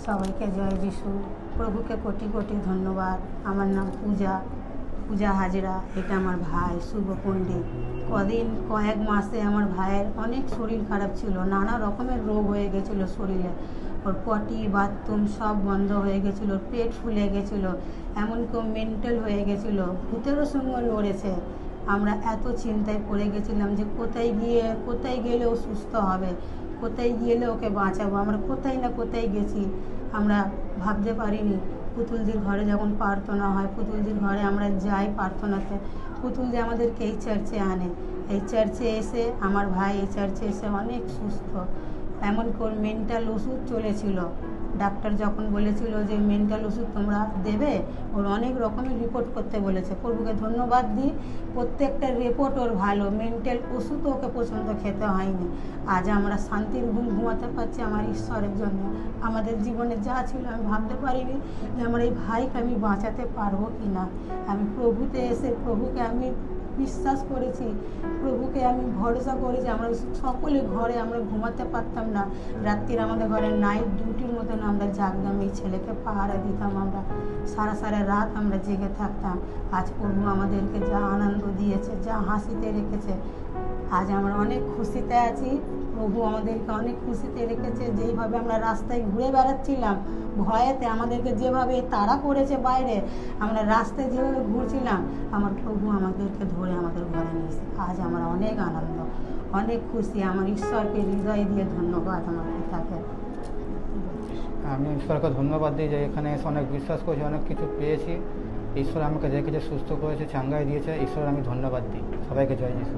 সবাইকে জয় যিশু। প্রভুকে কোটি কোটি ধন্যবাদ। আমার নাম পূজা হাজরা। এটা আমার ভাই শুভ পণ্ডিত। কয়েক মাসে আমার ভাইয়ের অনেক শরীর খারাপ ছিল, নানা রকমের রোগ হয়ে গেছিলো শরীরে। ওর পটি বাথরুম সব বন্ধ হয়ে গেছিলো, পেট ফুলে গেছিলো, এমনকি মেন্টাল হয়ে গেছিলো, ভূতেরও সঙ্গে লড়েছে। আমরা এত চিন্তায় পড়ে গেছিলাম যে কোথায় গেলে ও সুস্থ হবে, কোথায় গেলে ওকে বাঁচাবো। আমরা কোথায় গেছি, আমরা ভাবতে পারিনি। পুতুলদির ঘরে যখন প্রার্থনা হয়, পুতুলদির ঘরে আমরা যাই প্রার্থনাতে, পুতুলদি আমাদেরকে এই চার্চে আনে। এই চার্চে এসে আমার ভাই এই চার্চে এসে অনেক সুস্থ। এমনকি ওর মেন্টাল ওষুধ চলেছিল। ডাক্তার যখন বলেছিল যে মেন্টাল ওষুধ তোমরা দেবে, ওর অনেক রকমের রিপোর্ট করতে বলেছে। প্রভুকে ধন্যবাদ দিই, প্রত্যেকটা রিপোর্ট ওর ভালো। মেন্টাল ওষুধও ওকে পর্যন্ত খেতে হয়নি। আজ আমরা শান্তির ঘুম ঘুমাতে পারছি আমার ঈশ্বরের জন্য। আমাদের জীবনে যা ছিল আমি ভাবতে পারিনি যে আমার এই ভাইকে আমি বাঁচাতে পারবো কি না। আমি প্রভুতে এসে প্রভুকে আমি বিশ্বাস করেছি, প্রভুকে আমি ভরসা করেছি। আমরা সকলে ঘরে আমরা ঘুমাতে পারতাম না। রাত্রির আমাদের ঘরে নাইট ডিউটির মতন আমরা জাগতাম, এই ছেলেকে পাহারা দিতাম। আমরা সারা রাত আমরা জেগে থাকতাম। আজ প্রভু আমাদেরকে যা আনন্দ দিয়েছে, যা হাসিতে রেখেছে, আজ আমরা অনেক খুশিতে আছি। প্রভু আমাদেরকে অনেক খুশিতে রেখেছে। যেইভাবে আমরা রাস্তায় ঘুরে বেড়াচ্ছিলাম ভয়েতে, আমাদেরকে যেভাবে তাড়া করেছে বাইরে, আমরা রাস্তায় যেভাবে ঘুরছিলাম, আমার প্রভু আমাদেরকে ধরে আমাদের ঘরে নিয়েছে। আজ আমরা অনেক আনন্দ, অনেক খুশি। আমার ঈশ্বরকে হৃদয় দিয়ে ধন্যবাদ আমার পিতাকে। আমি ঈশ্বরকে ধন্যবাদ দিই যে এখানে এসে অনেক বিশ্বাস করেছি, অনেক কিছু পেয়েছি। ঈশ্বর আমাকে রেখেছে, সুস্থ করেছে, চাঙ্গাই দিয়েছে। ঈশ্বর আমি ধন্যবাদ দিই। সবাইকে জয় যিশু।